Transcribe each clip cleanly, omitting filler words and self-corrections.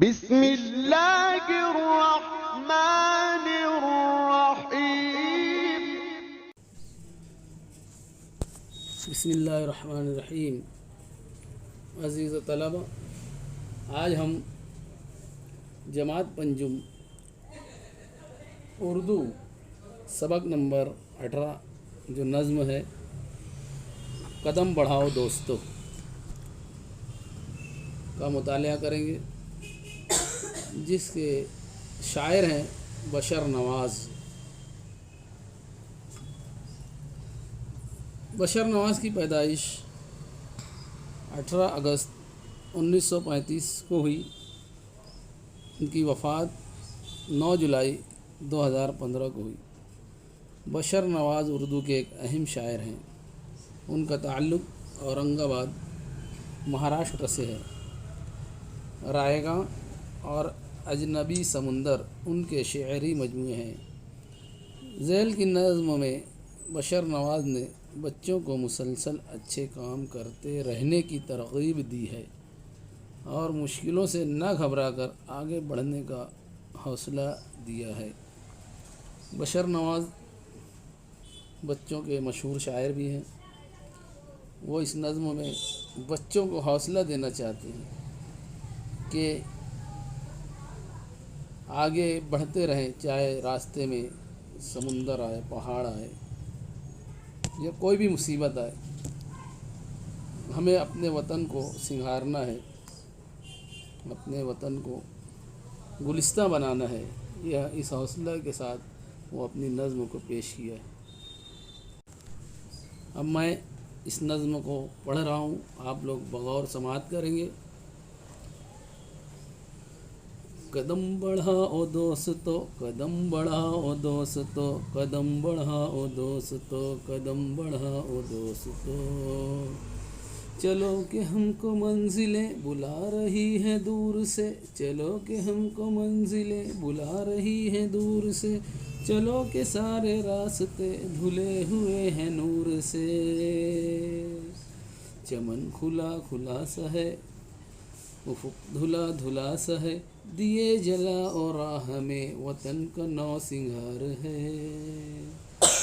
بسم اللہ الرحمن الرحیم۔ بسم اللہ الرحمن الرحیم۔ عزیز طلبہ، آج ہم جماعت پنجم اردو سبق نمبر 18 جو نظم ہے قدم بڑھاؤ دوستو کا مطالعہ کریں گے، جس کے شاعر ہیں بشر نواز۔ بشر نواز کی پیدائش 18 اگست 1935 کو ہوئی۔ ان کی وفات 9 جولائی 2015 کو ہوئی۔ بشر نواز اردو کے ایک اہم شاعر ہیں۔ ان کا تعلق اورنگ آباد مہاراشٹر سے ہے۔ رائے گاں اور اجنبی سمندر ان کے شعری مجموعے ہیں۔ ذیل کی نظم میں بشر نواز نے بچوں کو مسلسل اچھے کام کرتے رہنے کی ترغیب دی ہے اور مشکلوں سے نہ گھبرا کر آگے بڑھنے کا حوصلہ دیا ہے۔ بشر نواز بچوں کے مشہور شاعر بھی ہیں۔ وہ اس نظم میں بچوں کو حوصلہ دینا چاہتے ہیں کہ آگے بڑھتے رہیں، چاہے راستے میں سمندر آئے، پہاڑ آئے یا کوئی بھی مصیبت آئے۔ ہمیں اپنے وطن کو سنگھارنا ہے، اپنے وطن کو گلستہ بنانا ہے۔ یہ اس حوصلہ کے ساتھ وہ اپنی نظم کو پیش کیا ہے۔ اب میں اس نظم کو پڑھ رہا ہوں، آپ لوگ بغور سماعت کریں گے۔ قدم بڑھاؤ دوستو، قدم بڑھاؤ دوستو، قدم بڑھاؤ دوستو، قدم بڑھاؤ دوستو، چلو کہ ہم کو منزلیں بلا رہی ہیں دور سے، چلو کہ ہم کو منزلیں بلا رہی ہیں دور سے، چلو کہ سارے راستے دھلے ہوئے ہیں نور سے، چمن کھلا کھلا سا ہے، افق دھلا دھلا سا ہے، دیے جلا اور راہ میں وطن کا نو سنگھار ہے،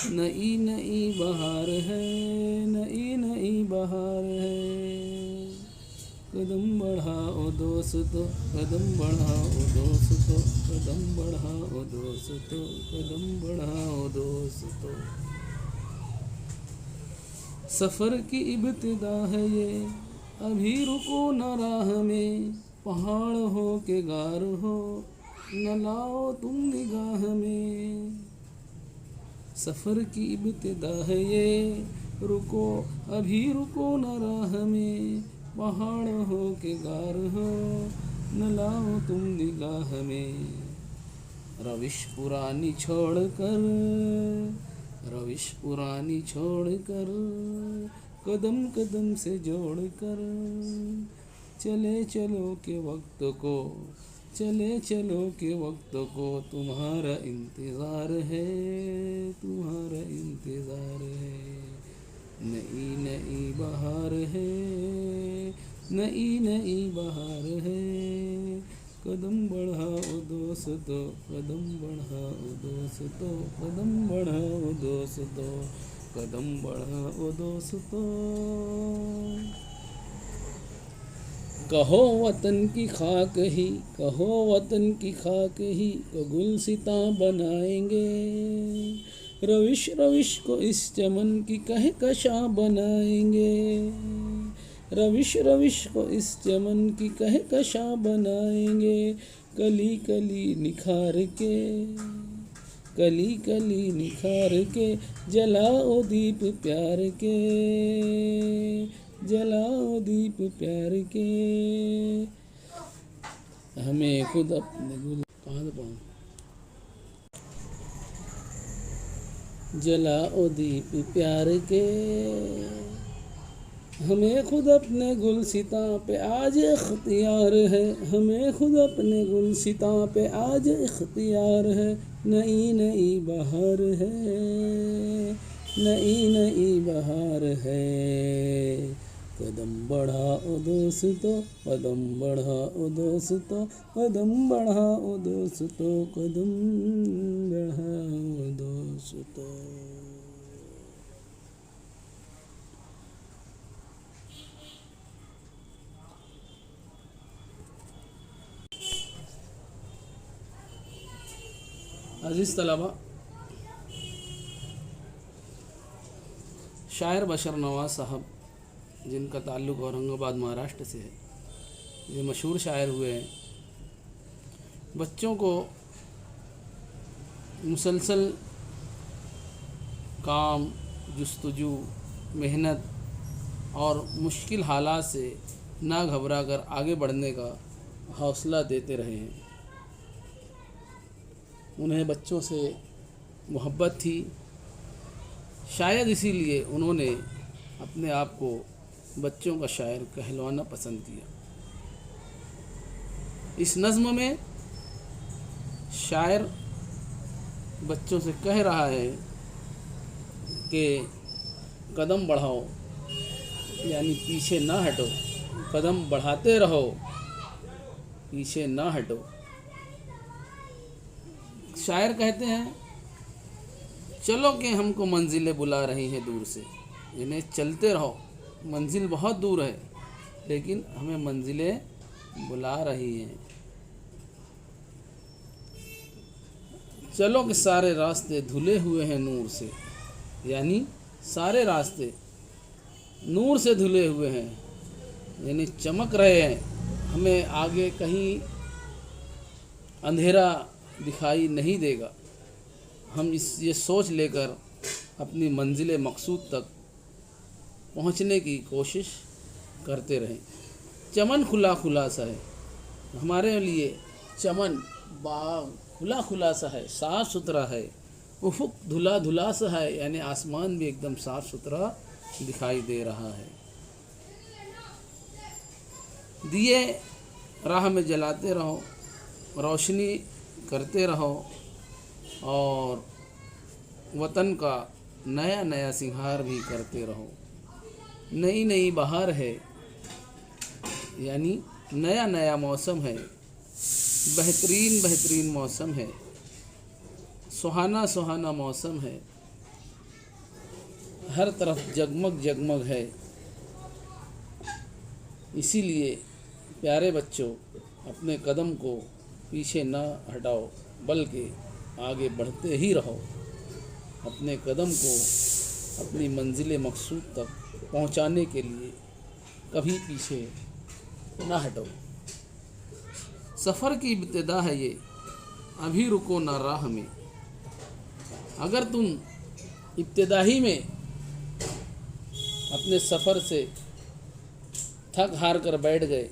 نئی نئی بہار ہے، نئی نئی بہار ہے، قدم بڑھاؤ دوستو، قدم بڑھاؤ دوستو، قدم بڑھاؤ دوستو، قدم بڑھاؤ دوستو، سفر کی ابتدا ہے یہ، ابھی رکو نہ راہ میں، پہاڑ ہو کہ غار ہو نہ لاؤ تم نگاہ میں، سفر کی ابتدا ہے یہ، رکو ابھی رکو نہ راہ میں، پہاڑ ہو کہ غار ہو نہ لاؤ تم نگاہ میں، روش پرانی چھوڑ کر، روش پرانی چھوڑ کر، قدم قدم سے جوڑ کر، چلے چلو کہ وقت کو، چلے چلو کہ وقت کو، تمہارا انتظار ہے، تمہارا انتظار ہے، نئی نئی بہار ہے، نئی نئی بہار ہے، قدم بڑھاؤ دوستو، قدم بڑھاؤ دوستو، قدم بڑھاؤ دوستو، قدم بڑھاؤ دوستو، کہو وطن کی خاک ہی، کہو وطن کی خاک ہی کو گلستاں بنائیں گے، روش روش کو اس چمن کی کہکشاں بنائیں گے، روش روش کو اس چمن کی کہکشاں بنائیں گے، کلی کلی نکھار کے، کلی کلی نکھار کے، جلاؤ دیپ پیار کے، جلاؤ دیپ پیار کے، ہمیں خود اپنے گل جلاؤ دیپ پیار کے، ہمیں خود اپنے گلستاں پہ آج اختیار ہے، ہمیں خود اپنے گلستاں پہ آج اختیار ہے، نئی نئی بہار ہے، نئی نئی بہار ہے، قدم بڑھاؤ دوستو قدم بڑھاؤ دوستو قدم بڑھاؤ دوستو قدم بڑھاؤ دوستو. عزیز طلبہ، شاعر بشر نواز صاحب جن کا تعلق اورنگ آباد مہاراشٹر سے ہے، یہ مشہور شاعر ہوئے ہیں. بچوں کو مسلسل کام، جستجو، محنت اور مشکل حالات سے نہ گھبرا کر آگے بڑھنے کا حوصلہ دیتے رہے ہیں. انہیں بچوں سے محبت تھی، شاید اسی لیے انہوں نے اپنے آپ کو بچوں کا شاعر کہلوانا پسند کیا. اس نظم میں شاعر بچوں سے کہہ رہا ہے کہ قدم بڑھاؤ، یعنی پیچھے نہ ہٹو، قدم بڑھاتے رہو، پیچھے نہ ہٹو. شاعر کہتے ہیں چلو کہ ہم کو منزلیں بلا رہی ہیں دور سے، یعنی چلتے رہو، منزل بہت دور ہے لیکن ہمیں منزلیں بلا رہی ہیں. چلو کہ سارے راستے دھلے ہوئے ہیں نور سے، یعنی سارے راستے نور سے دھلے ہوئے ہیں، یعنی چمک رہے ہیں، ہمیں آگے کہیں اندھیرا دکھائی نہیں دے گا. ہم یہ سوچ لے کر اپنی منزل مقصود تک پہنچنے کی کوشش کرتے رہیں. چمن کھلا کھلا سا ہے، ہمارے لیے چمن باغ کھلا کھلا سا ہے، صاف ستھرا ہے. افق دھلا دھلا سا ہے، یعنی آسمان بھی ایک دم صاف ستھرا دکھائی دے رہا ہے. دیے راہ میں جلاتے رہو، روشنی کرتے رہو اور وطن کا نیا نیا سنگھار بھی کرتے رہو. نئی نئی بہار ہے، یعنی نیا نیا موسم ہے، بہترین بہترین موسم ہے، سہانا سہانا موسم ہے، ہر طرف جگمگ جگمگ ہے. اسی لیے پیارے بچوں، اپنے قدم کو پیچھے نہ ہٹاؤ بلکہ آگے بڑھتے ہی رہو. اپنے قدم کو اپنی منزل مقصود تک پہنچانے کے لیے کبھی پیچھے نہ ہٹو. سفر کی ابتدا ہے یہ، ابھی رکو نہ راہ میں. اگر تم ابتدا ہی میں اپنے سفر سے تھک ہار کر بیٹھ گئے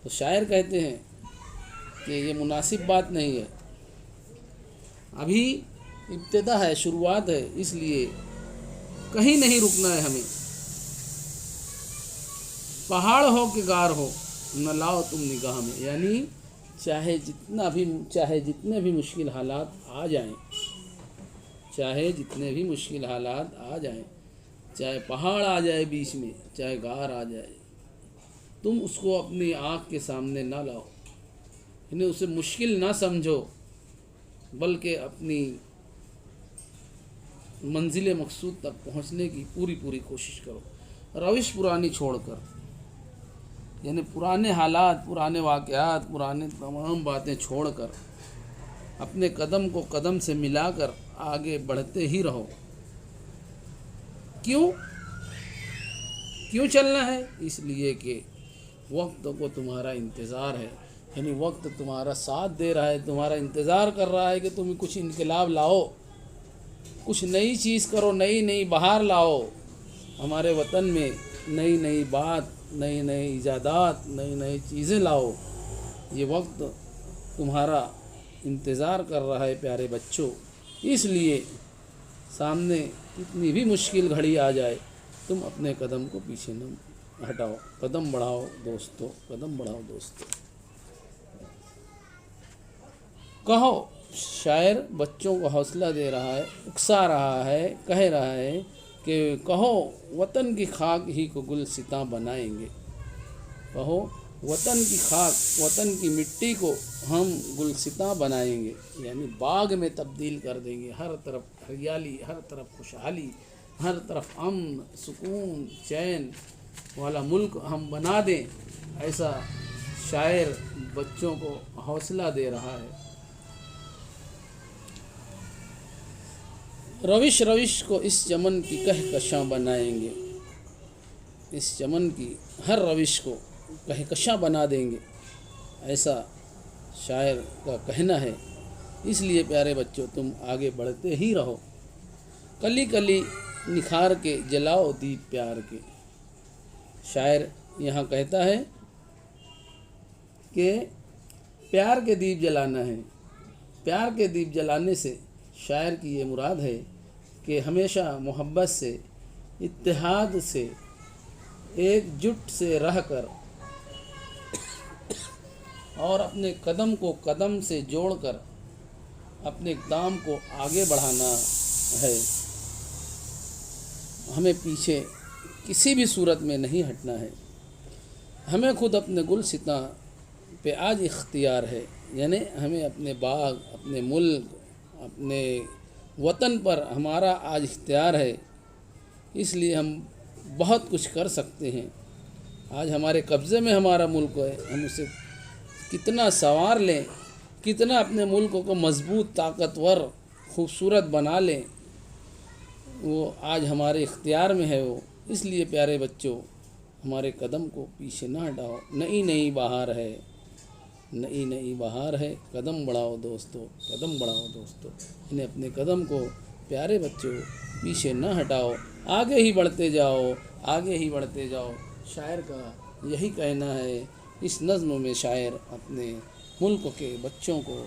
تو شاعر کہتے ہیں کہ یہ مناسب بات نہیں ہے. ابھی ابتدا ہے، شروعات ہے، اس لیے کہیں نہیں رکنا ہے ہمیں. پہاڑ ہو کہ غار ہو نہ لاؤ تم نگاہ میں، یعنی چاہے جتنے بھی مشکل حالات آ جائیں، چاہے جتنے بھی مشکل حالات آ جائیں، چاہے پہاڑ آ جائے بیچ میں، چاہے غار آ جائے، تم اس کو اپنی آنکھ کے سامنے نہ لاؤ، یعنی اسے مشکل نہ سمجھو بلکہ اپنی منزل مقصود تک پہنچنے کی پوری کوشش کرو. روش پرانی چھوڑ کر، یعنی پرانے حالات، پرانے واقعات، پرانے تمام باتیں چھوڑ کر اپنے قدم کو قدم سے ملا کر آگے بڑھتے ہی رہو. کیوں چلنا ہے؟ اس لیے کہ وقت کو تمہارا انتظار ہے، یعنی وقت تمہارا ساتھ دے رہا ہے، تمہارا انتظار کر رہا ہے کہ تم کچھ انقلاب لاؤ، کچھ نئی چیز کرو، نئی نئی بہار لاؤ ہمارے وطن میں، نئی نئی بات، نئی نئی ایجادات، نئی نئی چیزیں لاؤ. یہ وقت تمہارا انتظار کر رہا ہے پیارے بچوں. اس لیے سامنے کتنی بھی مشکل گھڑی آ جائے تم اپنے قدم کو پیچھے نہ ہٹاؤ. قدم بڑھاؤ دوستو، قدم بڑھاؤ دوستو. کہو، شاعر بچوں کو حوصلہ دے رہا ہے، اکسا رہا ہے، کہہ رہا ہے کہ کہو وطن کی خاک ہی کو گلستاں بنائیں گے، کہو وطن کی خاک، وطن کی مٹی کو ہم گلستاں بنائیں گے، یعنی باغ میں تبدیل کر دیں گے، ہر طرف ہریالی، ہر طرف خوشحالی، ہر طرف امن، سکون، چین والا ملک ہم بنا دیں، ایسا شاعر بچوں کو حوصلہ دے رہا ہے۔ روش روش کو اس چمن کی کہکشاں بنائیں گے، اس چمن کی ہر روش کو کہکشاں بنا دیں گے، ایسا شاعر کا کہنا ہے۔ اس لیے پیارے بچوں تم آگے بڑھتے ہی رہو، کلی کلی نکھار کے جلاؤ دیپ پیار کے۔ شاعر یہاں کہتا ہے کہ پیار کے دیپ جلانا ہے، پیار کے دیپ جلانے سے شاعر کی یہ مراد ہے کہ ہمیشہ محبت سے، اتحاد سے، ایک جٹ سے رہ کر اور اپنے قدم کو قدم سے جوڑ کر اپنے اقدام کو آگے بڑھانا ہے۔ ہمیں پیچھے کسی بھی صورت میں نہیں ہٹنا ہے، ہمیں خود اپنے گلستاں پہ آج اختیار ہے، یعنی ہمیں اپنے باغ، اپنے ملک، اپنے وطن پر ہمارا آج اختیار ہے، اس لیے ہم بہت کچھ کر سکتے ہیں۔ آج ہمارے قبضے میں ہمارا ملک ہے، ہم اسے کتنا سنوار لیں، کتنا اپنے ملک کو مضبوط، طاقتور، خوبصورت بنا لیں، وہ آج ہمارے اختیار میں ہے وہ۔ اس لیے پیارے بچوں ہمارے قدم کو پیچھے نہ ہٹاؤ، نئی نئی بہار ہے، نئی نئی بہار ہے، قدم بڑھاؤ دوستو، قدم بڑھاؤ دوستو، انہیں اپنے قدم کو پیارے بچوں پیچھے نہ ہٹاؤ، آگے ہی بڑھتے جاؤ، آگے ہی بڑھتے جاؤ۔ شاعر کا یہی کہنا ہے۔ اس نظم میں شاعر اپنے ملک کے بچوں کو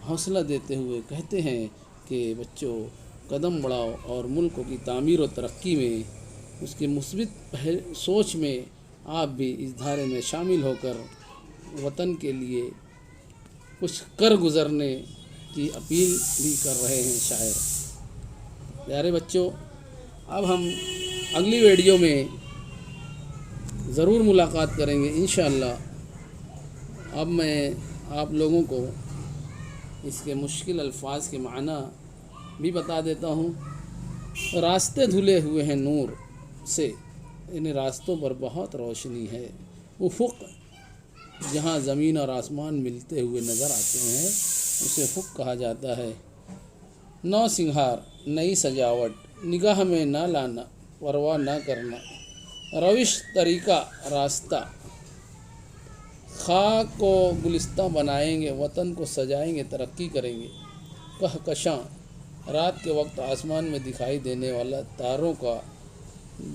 حوصلہ دیتے ہوئے کہتے ہیں کہ بچوں قدم بڑھاؤ اور ملک کی تعمیر و ترقی میں، اس کی مثبت سوچ میں آپ بھی اس دھارے میں شامل ہو کر وطن کے لیے کچھ کر گزرنے کی اپیل بھی کر رہے ہیں شاعر۔ پیارے بچوں اب ہم اگلی ویڈیو میں ضرور ملاقات کریں گے انشاءاللہ۔ اب میں آپ لوگوں کو اس کے مشکل الفاظ کے معنی بھی بتا دیتا ہوں۔ راستے دھلے ہوئے ہیں نور سے، ان راستوں پر بہت روشنی ہے۔ افق جہاں زمین اور آسمان ملتے ہوئے نظر آتے ہیں اسے افق کہا جاتا ہے۔ نو سنگھار، نئی سجاوٹ، نگاہ میں نہ لانا، پرواہ نہ کرنا، روش، طریقہ، راستہ، خاک کو گلستاں بنائیں گے، وطن کو سجائیں گے، ترقی کریں گے۔ کہکشاں، رات کے وقت آسمان میں دکھائی دینے والا تاروں کا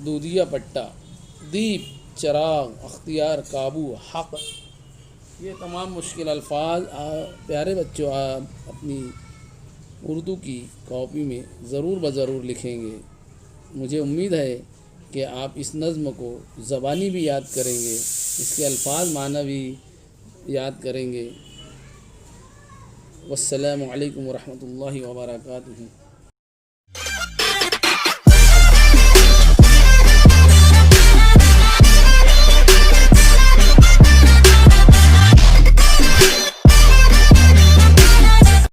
دودھیا پٹا۔ دیپ، چراغ، اختیار، قابو، حق۔ یہ تمام مشکل الفاظ پیارے بچوں آپ اپنی اردو کی کاپی میں ضرور بضرور لکھیں گے۔ مجھے امید ہے کہ آپ اس نظم کو زبانی بھی یاد کریں گے، اس کے الفاظ معنی بھی یاد کریں گے۔ والسلام علیکم ورحمۃ اللہ وبرکاتہ۔